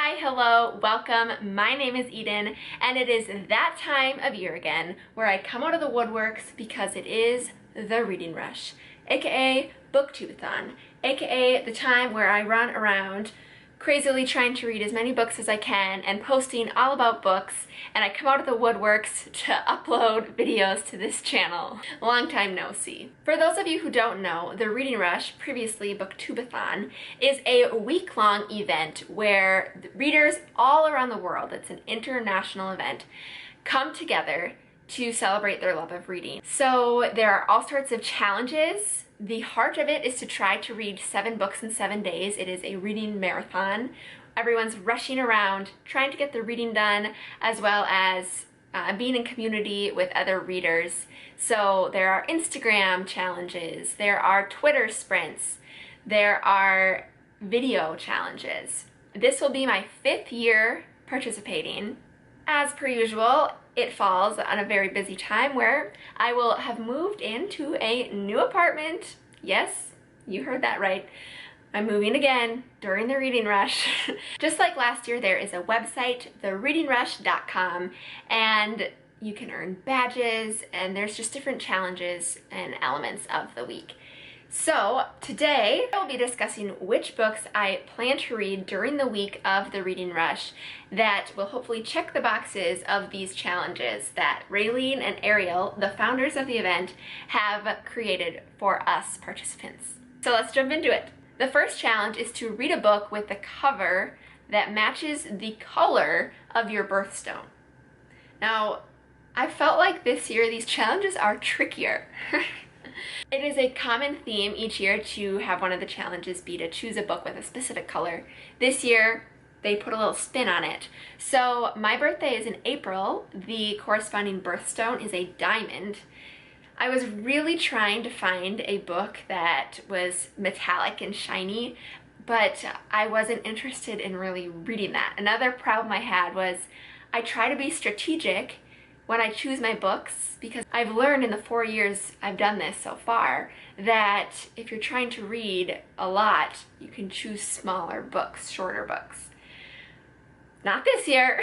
Hi, hello, welcome. My name is Eden, and it is that time of year again where I come out of the woodworks because it is the reading rush, aka BookTubeAthon, aka the time where I run around crazily trying to read as many books as I can and posting all about books, and I come out of the woodworks to upload videos to this channel. Long time no see. For those of you who don't know, the Reading Rush, previously BookTubeAthon, is a week-long event where readers all around the world, it's an international event, come together to celebrate their love of reading. So there are all sorts of challenges. The heart of it is to try to read 7 books in 7 days. It is a reading marathon. Everyone's rushing around trying to get the reading done, as well as being in community with other readers. So there are Instagram challenges, there are Twitter sprints, there are video challenges. This will be my 5th year participating. As per usual, it falls on a very busy time where I will have moved into a new apartment. Yes, you heard that right. I'm moving again during the Reading Rush. Just like last year, there is a website, thereadingrush.com, and you can earn badges, and there's just different challenges and elements of the week. So today I will be discussing which books I plan to read during the week of the Reading Rush that will hopefully check the boxes of these challenges that Raylene and Ariel, the founders of the event, have created for us participants. So let's jump into it. The first challenge is to read a book with the cover that matches the color of your birthstone. Now, I felt like this year these challenges are trickier. It is a common theme each year to have one of the challenges be to choose a book with a specific color. This year, they put a little spin on it. So my birthday is in April. The corresponding birthstone is a diamond. I was really trying to find a book that was metallic and shiny, but I wasn't interested in really reading that. Another problem I had was I try to be strategic when I choose my books, because I've learned in the 4 years I've done this so far that if you're trying to read a lot, you can choose smaller books, shorter books. Not this year.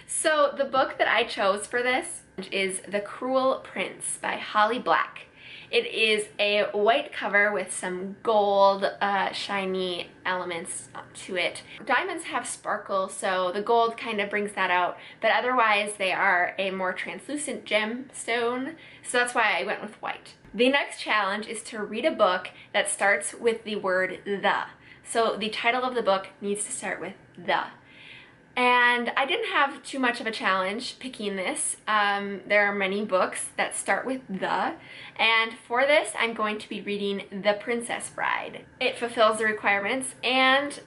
So the book that I chose for this is The Cruel Prince by Holly Black. It is a white cover with some gold, shiny elements to it. Diamonds have sparkle, so the gold kind of brings that out, but otherwise they are a more translucent gemstone, so that's why I went with white. The next challenge is to read a book that starts with the word the. So the title of the book needs to start with the. And I didn't have too much of a challenge picking this. There are many books that start with the, and for this I'm going to be reading The Princess Bride. It fulfills the requirements, and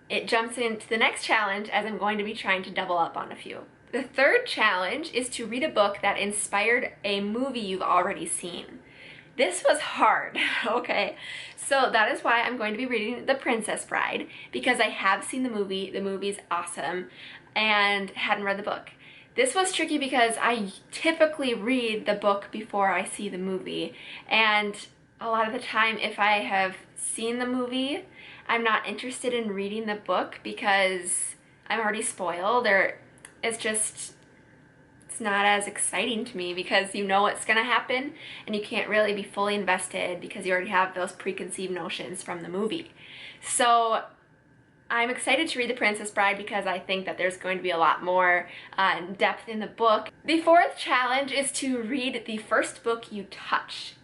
it jumps into the next challenge as I'm going to be trying to double up on a few. The third challenge is to read a book that inspired a movie you've already seen. This was hard, okay? So that is why I'm going to be reading The Princess Bride, because I have seen the movie. The movie's awesome, and hadn't read the book. This was tricky because I typically read the book before I see the movie, and a lot of the time if I have seen the movie, I'm not interested in reading the book because I'm already spoiled, or it's not as exciting to me because you know what's gonna happen and you can't really be fully invested because you already have those preconceived notions from the movie. So I'm excited to read The Princess Bride because I think that there's going to be a lot more depth in the book. The fourth challenge is to read the first book you touch.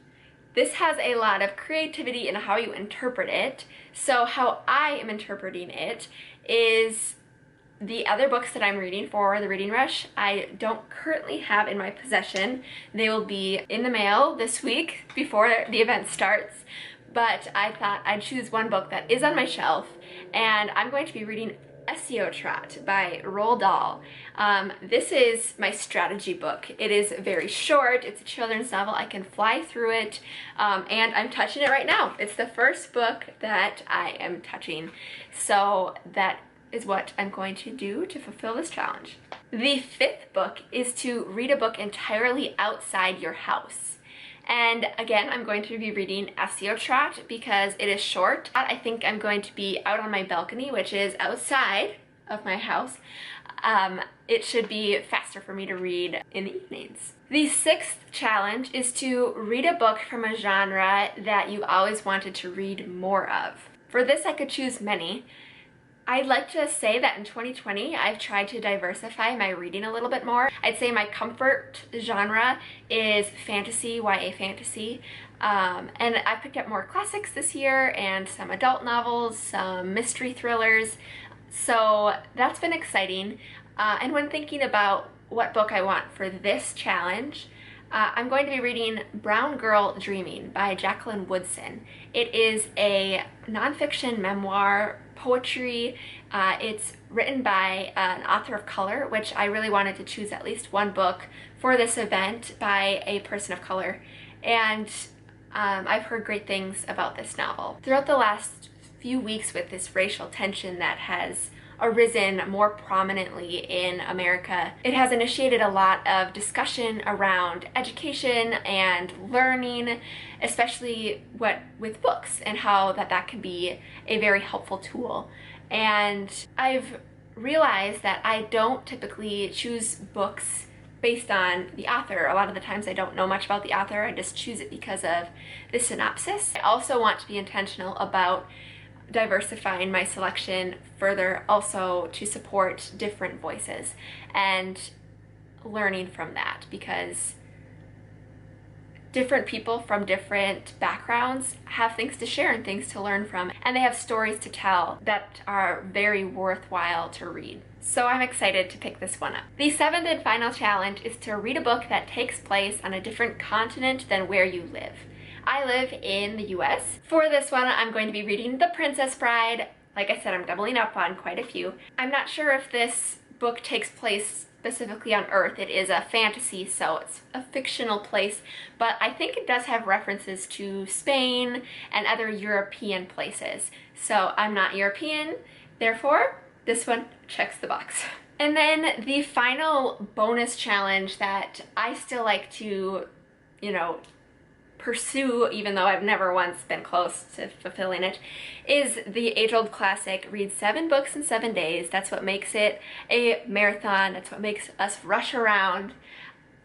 This has a lot of creativity in how you interpret it. So how I am interpreting it is the other books that I'm reading for the Reading Rush, I don't currently have in my possession. They will be in the mail this week before the event starts, but I thought I'd choose one book that is on my shelf, and I'm going to be reading SEO Trot by Roald Dahl. This is my strategy book. It is very short, it's a children's novel, I can fly through it, and I'm touching it right now. It's the first book that I am touching, so that is what I'm going to do to fulfill this challenge. The fifth book is to read a book entirely outside your house. And again, I'm going to be reading SEO Trot because it is short. I think I'm going to be out on my balcony, which is outside of my house. It should be faster for me to read in the evenings. The sixth challenge is to read a book from a genre that you always wanted to read more of. For this, I could choose many. I'd like to say that in 2020, I've tried to diversify my reading a little bit more. I'd say my comfort genre is fantasy, YA fantasy. And I picked up more classics this year and some adult novels, some mystery thrillers. So that's been exciting. And when thinking about what book I want for this challenge, I'm going to be reading Brown Girl Dreaming by Jacqueline Woodson. It is a nonfiction memoir, poetry. It's written by an author of color, which I really wanted to choose at least one book for this event by a person of color. And I've heard great things about this novel. Throughout the last few weeks with this racial tension that has arisen more prominently in America, it has initiated a lot of discussion around education and learning, especially with books, and how that can be a very helpful tool. And I've realized that I don't typically choose books based on the author. A lot of the times I don't know much about the author, I just choose it because of the synopsis. I also want to be intentional about diversifying my selection further, also to support different voices and learning from that, because different people from different backgrounds have things to share and things to learn from, and they have stories to tell that are very worthwhile to read. So I'm excited to pick this one up. The seventh and final challenge is to read a book that takes place on a different continent than where you live. I live in the US. For this one, I'm going to be reading The Princess Bride. Like I said, I'm doubling up on quite a few. I'm not sure if this book takes place specifically on Earth. It is a fantasy, so it's a fictional place, but I think it does have references to Spain and other European places. So I'm not European, therefore this one checks the box. And then the final bonus challenge that I still like to, pursue, even though I've never once been close to fulfilling it, is the age-old classic, read 7 books in 7 days. That's what makes it a marathon. That's what makes us rush around.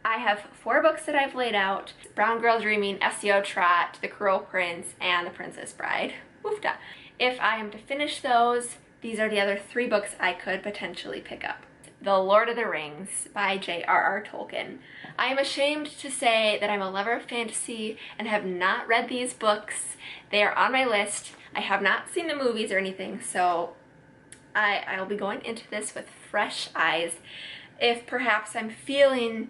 I have 4 books that I've laid out: Brown Girl Dreaming, SEO Trot, The Cruel Prince, and The Princess Bride. Woofda. If I am to finish those, these are the other 3 books I could potentially pick up. The Lord of the Rings by J.R.R. Tolkien. I am ashamed to say that I'm a lover of fantasy and have not read these books. They are on my list. I have not seen the movies or anything, so I'll be going into this with fresh eyes. If perhaps I'm feeling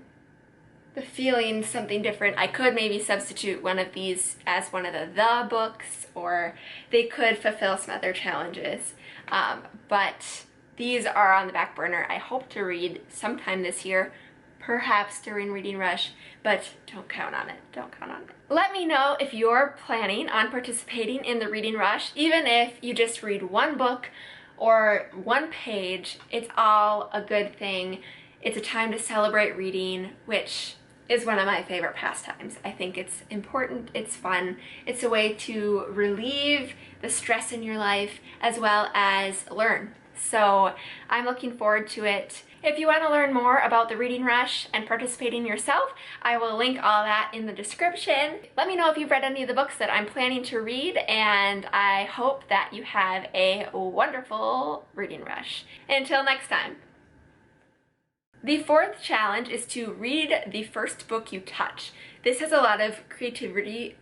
something different, I could maybe substitute one of these as one of the books, or they could fulfill some other challenges. But these are on the back burner. I hope to read sometime this year, perhaps during Reading Rush, but don't count on it. Don't count on it. Let me know if you're planning on participating in the Reading Rush. Even if you just read one book or one page, it's all a good thing. It's a time to celebrate reading, which is one of my favorite pastimes. I think it's important, it's fun, it's a way to relieve the stress in your life as well as learn. So I'm looking forward to it. If you want to learn more about the Reading Rush and participating yourself, I will link all that in the description. Let me know if you've read any of the books that I'm planning to read, and I hope that you have a wonderful Reading Rush. Until next time. The 4th challenge is to read the first book you touch. This has a lot of creativity.